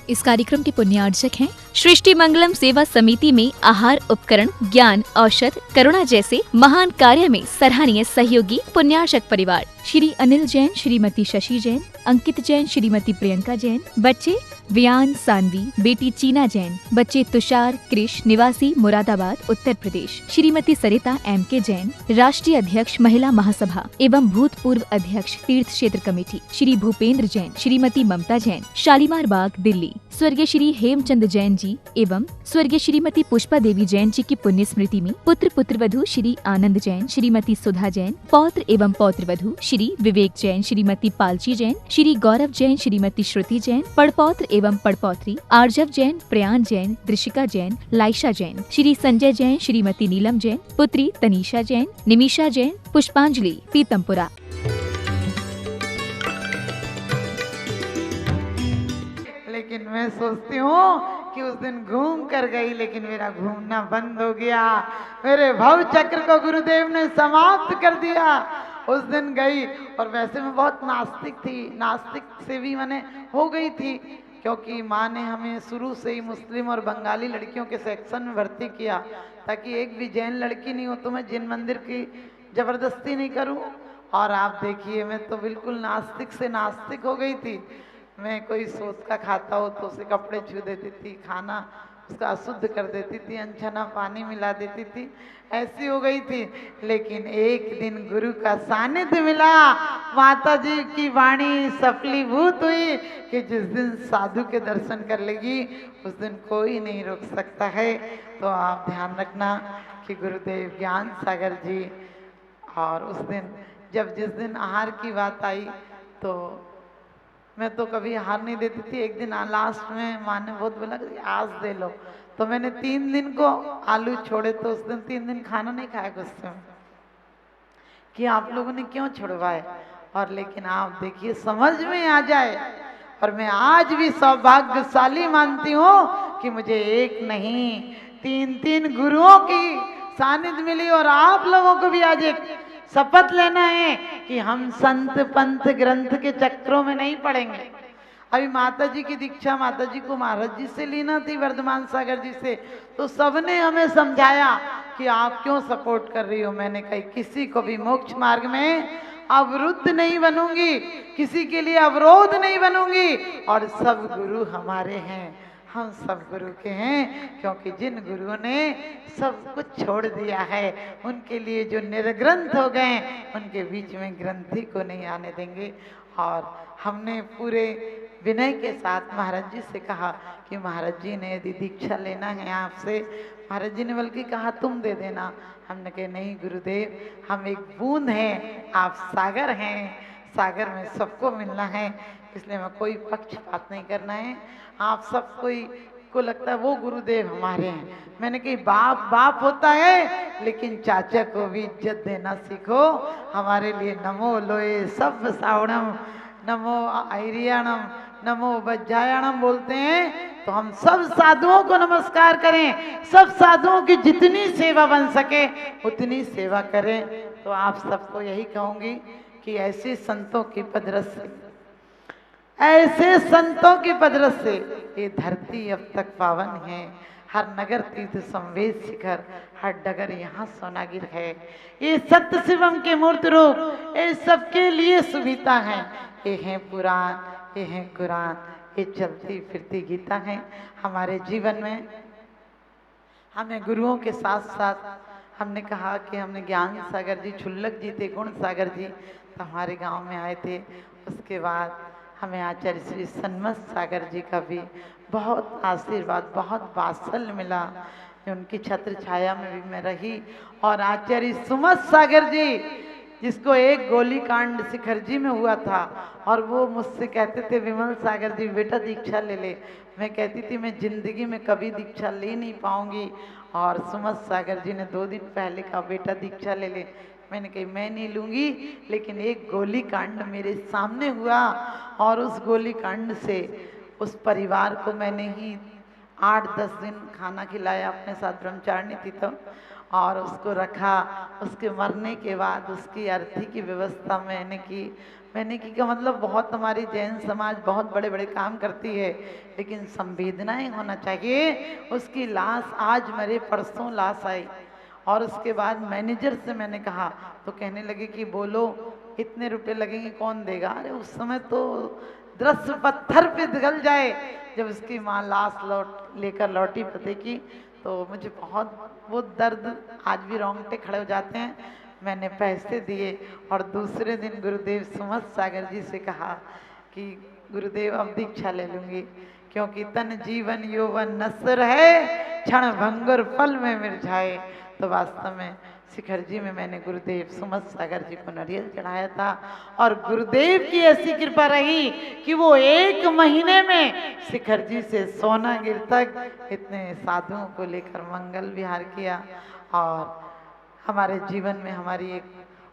इस कार्यक्रम के पुण्यार्जक हैं सृष्टि मंगलम सेवा समिति में आहार उपकरण, ज्ञान, औषध, करुणा जैसे महान कार्य में सराहनीय सहयोगी पुण्यार्जक परिवार श्री अनिल जैन, श्रीमती शशि जैन, अंकित जैन, श्रीमती प्रियंका जैन, बच्चे वियान सानवी, बेटी चीना जैन, बच्चे तुषार कृष, निवासी मुरादाबाद उत्तर प्रदेश, श्रीमती सरिता M.K. जैन, राष्ट्रीय अध्यक्ष महिला महासभा एवं भूतपूर्व अध्यक्ष तीर्थ क्षेत्र कमेटी, श्री भूपेंद्र जैन, श्रीमती ममता जैन, शालीमार बाग दिल्ली, स्वर्गीय श्री हेमचंद जैन जी एवं स्वर्गीय श्रीमती पुष्पा देवी जैन जी की पुण्य स्मृति में पुत्र पुत्रवधू श्री आनंद जैन, श्रीमती सुधा जैन, पौत्र एवं पौत्रवधू श्री विवेक जैन, श्रीमती पालची जैन, श्री गौरव जैन, श्रीमती श्रुति जैन, पड़पौत्र एवं पड़पौत्री आर्जव जैन, प्रयान जैन, दृशिका जैन, लाइशा जैन, श्री संजय जैन, श्रीमती नीलम जैन, पुत्री तनीषा जैन, निमिषा जैन, पुष्पांजलि पीतमपुरा। लेकिन मैं सोचती हूँ कि उस दिन घूम कर गई, लेकिन मेरा घूमना बंद हो गया। मेरे भव चक्र को गुरुदेव ने समाप्त कर दिया। उस दिन गई, और वैसे मैं बहुत नास्तिक थी, नास्तिक से भी मैंने हो गई थी, क्योंकि माँ ने हमें शुरू से ही मुस्लिम और बंगाली लड़कियों के सेक्शन में भर्ती किया, ताकि एक भी जैन लड़की नहीं हो तो मैं जिन मंदिर की जबरदस्ती नहीं करूँ। और आप देखिए, मैं तो बिल्कुल नास्तिक से नास्तिक हो गई थी। मैं कोई सोच का खाता हो तो उसे कपड़े छू देती थी, खाना उसका अशुद्ध कर देती थी, अनछना पानी मिला देती थी, ऐसी हो गई थी। लेकिन एक दिन गुरु का सानिध्य मिला, माता जी की वाणी सफलीभूत हुई कि जिस दिन साधु के दर्शन कर लेगी उस दिन कोई नहीं रोक सकता है। तो आप ध्यान रखना कि गुरुदेव ज्ञान सागर जी, और उस दिन जिस दिन आहार की बात आई तो मैं तो कभी हार नहीं देती थी। एक दिन लास्ट में माँ ने बहुत बोला कि आज दे लो, तो मैंने 3 दिन को आलू छोड़े, तो उस दिन 3 दिन खाना नहीं खाया गुस्से में कि आप लोगों ने क्यों छुड़वाए। और लेकिन आप देखिए, समझ में आ जाए। और मैं आज भी सौभाग्यशाली मानती हूँ कि मुझे एक नहीं 3 गुरुओं की सानिध्य मिली। और आप लोगों को भी आज एक शपथ लेना है कि हम संत पंथ ग्रंथ के चक्रों में नहीं पड़ेंगे। अभी माता जी की दीक्षा माता जी को महाराज जी से लेना थी, वर्धमान सागर जी से, तो सबने हमें समझाया कि आप क्यों सपोर्ट कर रही हो। मैंने कही किसी को भी मोक्ष मार्ग में अवरुद्ध नहीं बनूंगी, किसी के लिए अवरोध नहीं बनूंगी। और सब गुरु हमारे हैं, हम सब गुरु के हैं, क्योंकि जिन गुरुओं ने सब कुछ छोड़ दिया है उनके लिए जो निर्ग्रंथ हो गए उनके बीच में ग्रंथि को नहीं आने देंगे। और हमने पूरे विनय के साथ महाराज जी से कहा कि महाराज जी ने यदि दीक्षा लेना है आपसे, महाराज जी ने बल्कि कहा तुम दे देना। हमने कहा नहीं गुरुदेव, हम एक बूंद हैं, आप सागर हैं, सागर में सबको मिलना है, इसलिए मैं कोई पक्षपात नहीं करना है। आप सब को लगता है वो गुरुदेव हमारे हैं। मैंने कही बाप बाप होता है, लेकिन चाचा को भी इज्जत देना सीखो। हमारे लिए नमो लोए सब सावणम, नमो आयरियाणम, नमो वज्जायाणम बोलते हैं। तो हम सब साधुओं को नमस्कार करें, सब साधुओं की जितनी सेवा बन सके उतनी सेवा करें। तो आप सबको यही कहूँगी कि ऐसे संतों की पदरस से, ऐसे संतों की पदरस से ये धरती अब तक पावन है। हर नगर तीर्थ संवेद शिखर, हर डगर यहाँ सोनागिर है। ये सत्य शिवम के मूर्त रूप, ये सबके लिए सुविधा है। ये है पुराण, ये है कुरान, ये चलती फिरती गीता है। हमारे जीवन में हमें गुरुओं के साथ साथ हमने कहा कि हमने ज्ञान सागर जी, छुल्लक जी थे, गुण सागर जी तो हमारे गांव में आए थे। उसके बाद हमें आचार्य श्री सन्मत सागर जी का भी बहुत आशीर्वाद, बहुत वात्सल्य मिला, उनकी छत्र छाया में भी मैं रही। और आचार्य सुमत सागर जी, जिसको एक गोली कांड शिखर जी में हुआ था, और वो मुझसे कहते थे विमल सागर जी बेटा दीक्षा ले ले। मैं कहती थी मैं जिंदगी में कभी दीक्षा ले नहीं पाऊंगी। और सुमत सागर जी ने 2 दिन पहले कहा बेटा दीक्षा ले ले। मैंने कही मैं नहीं लूंगी, लेकिन एक गोली कांड मेरे सामने हुआ, और उस गोली कांड से उस परिवार को मैंने ही 8-10 दिन खाना खिलाया, अपने साथ ब्रह्मचारिणी थी तो। और उसको रखा। उसके मरने के बाद उसकी अर्थी की व्यवस्था मैंने की का मतलब बहुत हमारी जैन समाज बहुत बड़े बड़े काम करती है, लेकिन संवेदनाएं होना चाहिए। उसकी लाश आज मरे परसों लाश आई, और उसके बाद मैनेजर से मैंने कहा तो कहने लगे कि बोलो इतने रुपए लगेंगे, कौन देगा। अरे उस समय तो दृश्य पत्थर पे पिघल जाए। जब उसकी माँ लाश लेकर लौटी पते की, तो मुझे बहुत वो दर्द आज भी रोंगटे खड़े हो जाते हैं। मैंने पैसे दिए और दूसरे दिन गुरुदेव सुमत सागर जी से कहा कि गुरुदेव अब दीक्षा ले लूंगी, क्योंकि तन जीवन यौवन नश्वर है, क्षण भंगुर पल में मिर्झाए। तो वास्तव में शिखर जी में मैंने गुरुदेव सुमत सागर जी को नारियल चढ़ाया था, और गुरुदेव की ऐसी कृपा रही कि वो 1 महीने में शिखर जी से सोनागिर तक इतने साधुओं को लेकर मंगल विहार किया। और हमारे जीवन में हमारी एक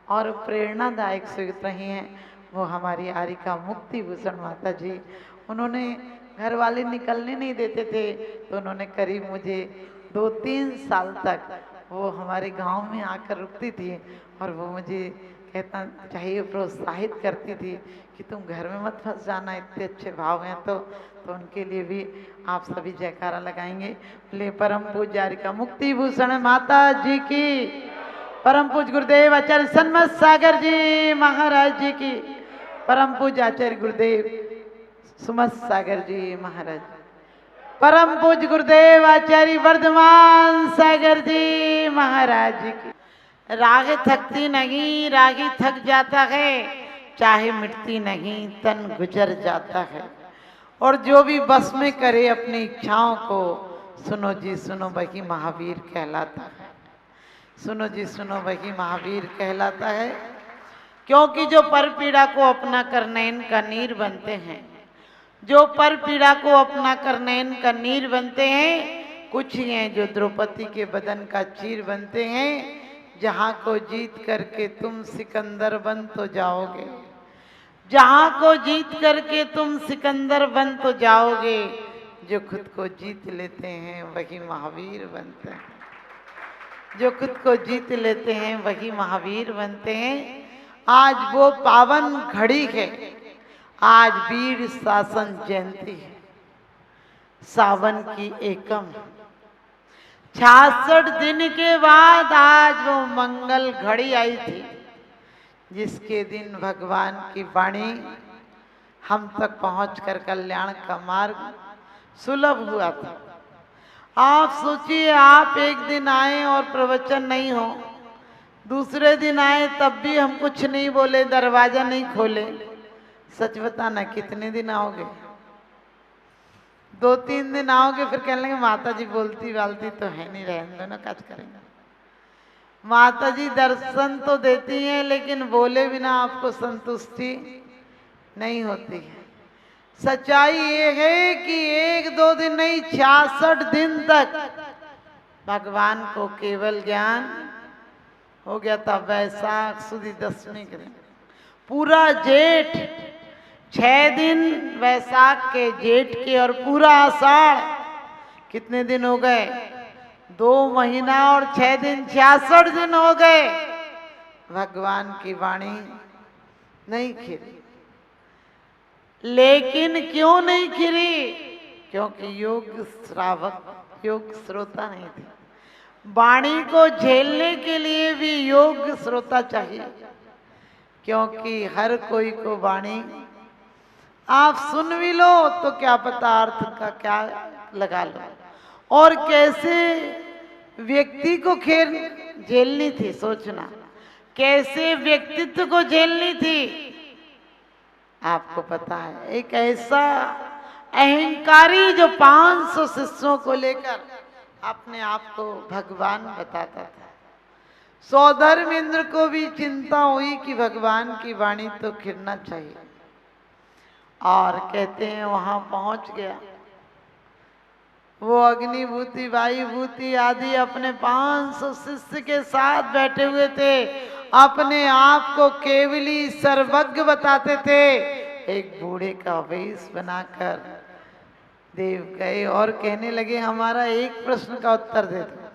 और प्रेरणादायक स्वीकृत रही हैं, वो हमारी आरिका मुक्ति भूषण माता जी। उन्होंने घर वाले निकलने नहीं देते थे, तो उन्होंने करीब मुझे 2-3 साल तक वो हमारे गांव में आकर रुकती थी, और वो मुझे कहता चाहिए प्रोत्साहित करती थी कि तुम घर में मत फंस जाना, इतने अच्छे भाव हैं। तो उनके लिए भी आप सभी जयकारा लगाएंगे। ले परम पूज्य आरिका मुक्ति भूषण माता जी की, परम पूज्य गुरुदेव आचार्य सन्मत सागर जी महाराज जी की, परम पूज्य आचार्य गुरुदेव सुमत सागर जी महाराज, परम पूज्य गुरुदेव आचार्य वर्धमान सागर जी महाराज जी की। राग थकती नहीं, रागी थक जाता है, चाहे मिटती नहीं तन गुजर जाता है। और जो भी बस में करे अपनी इच्छाओं को, सुनो जी सुनो वही महावीर कहलाता है। सुनो जी सुनो वही महावीर कहलाता है। क्योंकि जो पर पीड़ा को अपना कर नैन का नीर बनते हैं, जो पर पीड़ा को अपना कर नैन का नीर बनते हैं, कुछ ही हैं जो द्रौपदी के बदन का चीर बनते हैं। जहां को जीत करके तुम सिकंदर बन तो जाओगे, जहां को जीत करके तुम सिकंदर बन तो जाओगे। जो खुद को जीत लेते हैं वही महावीर बनते हैं, जो खुद को जीत लेते हैं वही महावीर बनते हैं। आज वो पावन घड़ी है, आज वीर शासन जयंती है, सावन की एकम। 66 दिन के बाद आज वो मंगल घड़ी आई थी, जिसके दिन भगवान की वाणी हम तक पहुंचकर कल्याण का मार्ग सुलभ हुआ था। आप सोचिए, आप एक दिन आए और प्रवचन नहीं हो, दूसरे दिन आए तब भी हम कुछ नहीं बोले, दरवाजा नहीं खोले। सच बताना कितने दिन आओगे? 2-3 दिन आओगे, फिर कहने लगे माता जी बोलती बालती तो है नहीं, रहने दो ना, काज करेंगे। माता जी दर्शन तो देती हैं, लेकिन बोले बिना आपको संतुष्टि नहीं होती है। सच्चाई ये है कि 1-2 दिन नहीं, 66 दिन तक भगवान को केवल ज्ञान हो गया था। वैशाख सुदी 10वीं के दिन, पूरा जेठ 6 दिन वैशाख के, जेठ के, और पूरा आषाढ़, कितने दिन हो गए? 2 महीना और 6 दिन, 66 दिन हो गए। भगवान की वाणी नहीं खिरी। लेकिन क्यों नहीं खिरी? क्योंकि योग श्रावक, योग श्रोता नहीं थे। वाणी को झेलने के लिए भी योग श्रोता चाहिए, क्योंकि हर कोई को वाणी आप सुन भी लो तो क्या पता अर्थ का क्या लगा लो। और कैसे व्यक्ति को खेल झेलनी थी, सोचना कैसे व्यक्तित्व को झेलनी थी, आपको पता है। एक ऐसा अहंकारी जो 500 शिष्यों को लेकर अपने आप को भगवान बताता था। सौधर्म इंद्र को भी चिंता हुई कि भगवान की वाणी तो खिरना चाहिए, और कहते हैं वहां पहुंच गया। वो अग्निभूति, वायुभूति आदि अपने 500 शिष्य के साथ बैठे हुए थे, अपने आप को केवली सर्वज्ञ बताते थे। एक बूढ़े का वेश बनाकर देव गए और कहने लगे हमारा एक प्रश्न का उत्तर दे दो।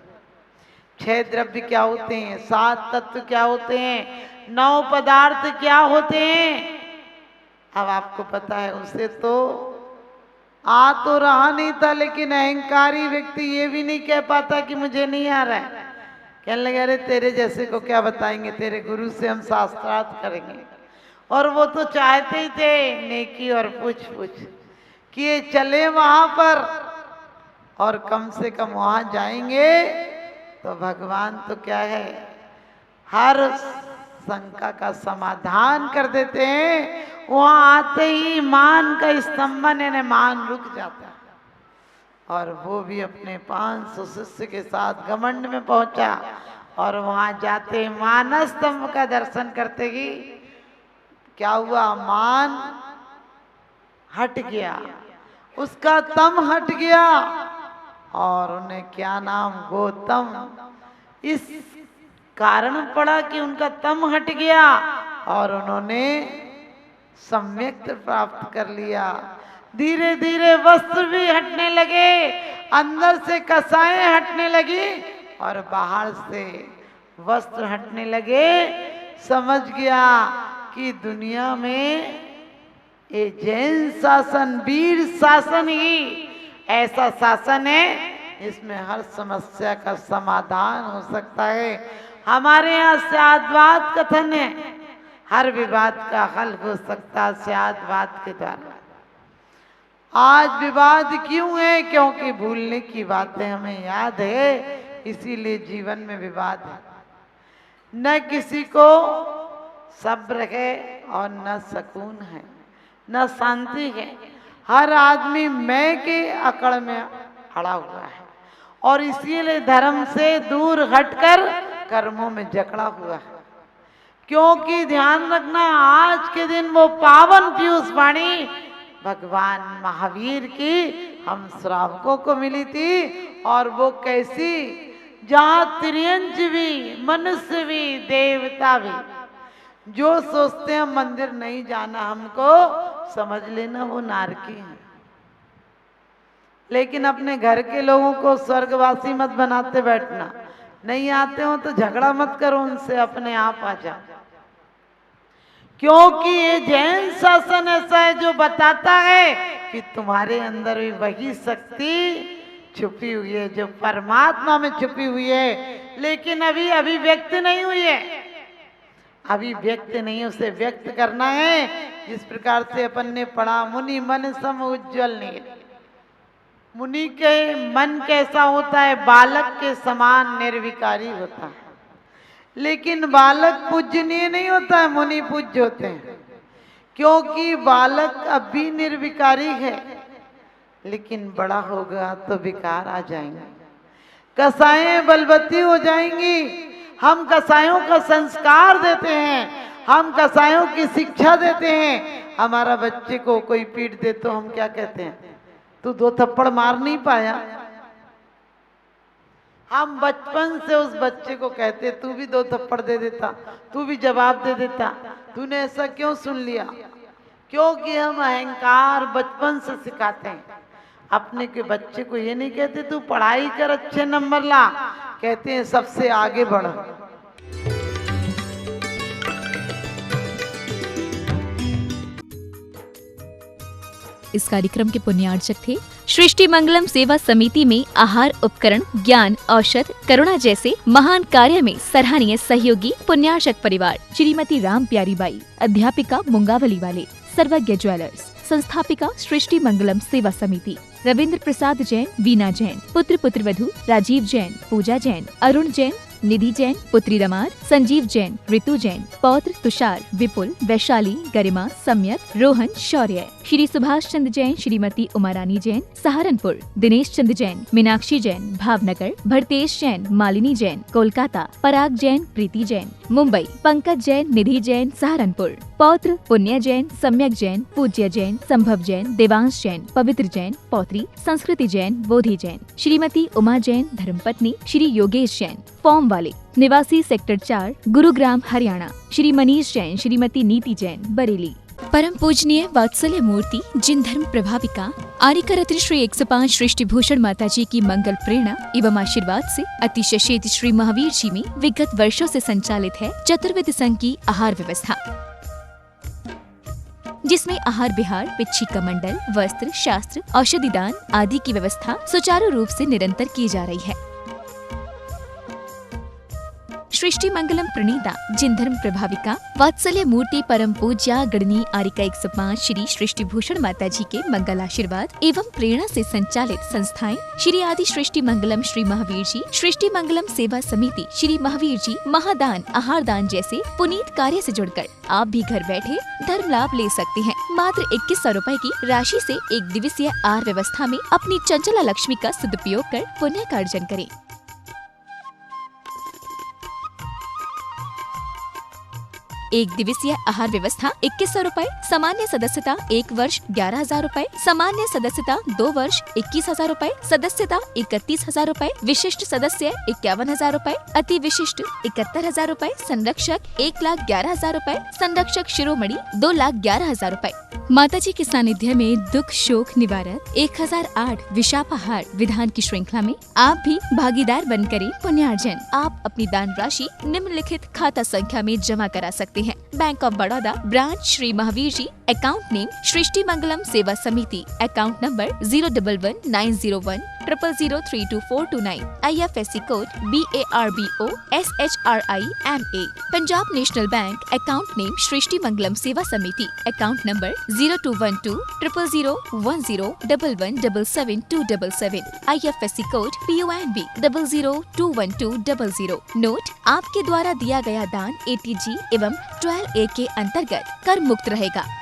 6 द्रव्य क्या होते हैं, 7 तत्व क्या होते हैं, 9 पदार्थ क्या होते हैं। अब आपको पता है, उसे तो आ तो रहा नहीं था, लेकिन अहंकारी व्यक्ति ये भी नहीं कह पाता कि मुझे नहीं आ रहा है। कहने लगे अरे तेरे जैसे को क्या बताएंगे, तेरे गुरु से हम शास्त्रार्थ करेंगे। और वो तो चाहते ही थे नेकी और पूछ कि ये चले वहां पर, और कम से कम वहां जाएंगे तो भगवान तो क्या है, हर शंका का समाधान कर देते हैं। वहां आते ही मान का स्तंभन यानी मान रुक जाता है। और वो भी अपने 500 शिष्य के साथ घमंड में पहुंचा, और वहां जाते मान स्तंभ का दर्शन करते ही क्या हुआ, मान हट गया, उसका तम हट गया, और उन्हें क्या नाम, गौतम, इस कारण पड़ा कि उनका तम हट गया और उन्होंने सम्यक्त प्राप्त कर लिया। धीरे धीरे वस्त्र भी हटने लगे, अंदर से कसाएं हटने लगी और बाहर से वस्त्र हटने लगे। समझ गया कि दुनिया में ये जैन शासन, वीर शासन ही ऐसा शासन है इसमें हर समस्या का समाधान हो सकता है। हमारे यहाँ स्यादवाद कथन है, हर विवाद का हल हो सकता है स्यादवाद के द्वारा। आज विवाद क्यों है, क्योंकि भूलने की बातें हमें याद है, इसीलिए जीवन में विवाद है। न किसी को सब्र है और न सुकून है, न शांति है। हर आदमी मैं के अकड़ में अड़ा हुआ है, और इसीलिए धर्म से दूर हटकर कर्मों में जकड़ा हुआ है। क्योंकि ध्यान रखना, आज के दिन वो पावन पीयूष वाणी भगवान महावीर की हम श्रावकों को मिली थी। और वो कैसी, जहाँ त्रियंच भी, मनुष्य भी, देवता भी, जो सोचते हैं मंदिर नहीं जाना हमको, समझ लेना वो नारकी है। लेकिन अपने घर के लोगों को स्वर्गवासी मत बनाते बैठना। नहीं आते हो तो झगड़ा मत करो उनसे, अपने आप आ जाओ। क्योंकि ये जैन शासन ऐसा है जो बताता है कि तुम्हारे अंदर भी वही शक्ति छुपी हुई है जो परमात्मा में छुपी हुई है, लेकिन अभी अभिव्यक्त नहीं हुई है। अभी व्यक्त नहीं, उसे व्यक्त करना है। जिस प्रकार से अपन ने पढ़ा, मुनि मन सम उज्ज्वल नील। मुनि के मन कैसा होता है, बालक के समान निर्विकारी होता है। लेकिन बालक पूजनीय नहीं होता है, मुनि पूज्य होते हैं। क्योंकि बालक अब भी निर्विकारी है, लेकिन बड़ा होगा तो विकार आ जाएंगे, कसाएं बलवती हो जाएंगी। हम कसायों का संस्कार देते हैं, हम कसायों की शिक्षा देते हैं। हमारा बच्चे को कोई पीट दे तो हम क्या कहते हैं, तू 2 थप्पड़ मार नहीं पाया। हम बचपन से उस बच्चे को कहते तू भी 2 थप्पड़ दे देता, तू भी जवाब दे देता, तूने ऐसा क्यों सुन लिया। क्योंकि हम अहंकार बचपन से सिखाते हैं। अपने के बच्चे को ये नहीं कहते तू पढ़ाई कर, अच्छे नंबर ला, कहते हैं सबसे आगे बढ़। इस कार्यक्रम के पुण्यार्चक थे सृष्टि मंगलम सेवा समिति में आहार उपकरण, ज्ञान, औषध, करुणा जैसे महान कार्य में सराहनीय सहयोगी पुण्यार्चक परिवार श्रीमती राम प्यारी बाई, अध्यापिका मुंगावली वाले, सर्वज्ञ ज्वेलर्स, संस्थापिका सृष्टि मंगलम सेवा समिति, रविंद्र प्रसाद जैन, वीना जैन, पुत्र पुत्रवधू राजीव जैन, पूजा जैन, अरुण जैन, निधि जैन, पुत्री रमार, संजीव जैन, ऋतु जैन, पौत्र तुषार, विपुल, वैशाली, गरिमा, सम्यक, रोहन, शौर्य, श्री सुभाष चंद्र जैन, श्रीमती उमारानी जैन, सहारनपुर, दिनेश चंद्र जैन, मीनाक्षी जैन, भावनगर, भरतेश जैन, मालिनी जैन, कोलकाता, पराग जैन, प्रीति जैन, मुंबई, पंकज जैन, निधि जैन, सहारनपुर, पौत्र पुण्य जैन, सम्यक जैन, पूज्य जैन, संभव जैन, देवांश जैन, पवित्र जैन, पौत्री संस्कृति जैन, बोधि जैन, श्रीमती उमा जैन, धर्मपत्नी श्री योगेश जैन, फॉर्म वाले, निवासी सेक्टर 4, गुरुग्राम, हरियाणा, श्री मनीष जैन, श्रीमती नीति जैन, बरेली। परम पूजनीय वात्सल्य मूर्ति जिन धर्म प्रभाविका आरिका रत्न श्री 105 सृष्टि भूषण माता जी की मंगल प्रेरणा एवं आशीर्वाद से अतिशय क्षेत्र श्री महावीर जी में विगत वर्षों से संचालित है चतुर्वेद संघ की आहार व्यवस्था, जिसमें आहार विहार, पिच्छी मंडल, वस्त्र, शास्त्र, औषधि दान आदि की व्यवस्था सुचारू रूप से निरंतर की जा रही है। सृष्टि मंगलम प्रणीता जिन धर्म प्रभाविका वात्सल्य मूर्ति परम पूज्या गणनी आरिका 105 श्री सृष्टि भूषण माता जी के मंगल आशीर्वाद एवं प्रेरणा से संचालित संस्थाएं श्री आदि सृष्टि मंगलम श्री महावीर जी, सृष्टि मंगलम सेवा समिति श्री महावीर जी, महादान, आहार दान जैसे पुनीत कार्य से जुड़कर आप भी घर बैठे धर्म लाभ ले सकते हैं। मात्र 2100 रुपए की राशि से एक दिवसीय आहार व्यवस्था में अपनी चंचला लक्ष्मी का सदुपयोग कर पुण्य का अर्जन करें। एक दिवसीय आहार व्यवस्था 2100 रुपए, सामान्य सदस्यता 1 वर्ष 11,000 रुपए, सामान्य सदस्यता 2 वर्ष 21,000 रुपए, सदस्यता 31,000 रुपए, विशिष्ट सदस्य 51,000 रुपए, अति विशिष्ट 71,000 रुपए, संरक्षक 1,11,000 रुपए, संरक्षक शिरोमणि 2,11,000 रुपए। माता जी के सानिध्य में दुख शोक निवारक 1008 विशापाहार विधान की श्रृंखला में आप भी भागीदार बन करें पुण्यार्जन। आप अपनी दान राशि निम्नलिखित खाता संख्या में जमा करा सकते हैं। Bank of Baroda, branch Shri Mahavir ji, account name Srishti Mangalam Seva Samiti, account number 0119010003249, IFSC code BARBO SHRIMA। Punjab national bank, account name Srishti Mangalam Seva Samiti, account number 0212000111777277, IFSC code PONB 0021200। Note: आपके द्वारा दिया गया दान ATG एवं 12A के अंतर्गत कर मुक्त रहेगा।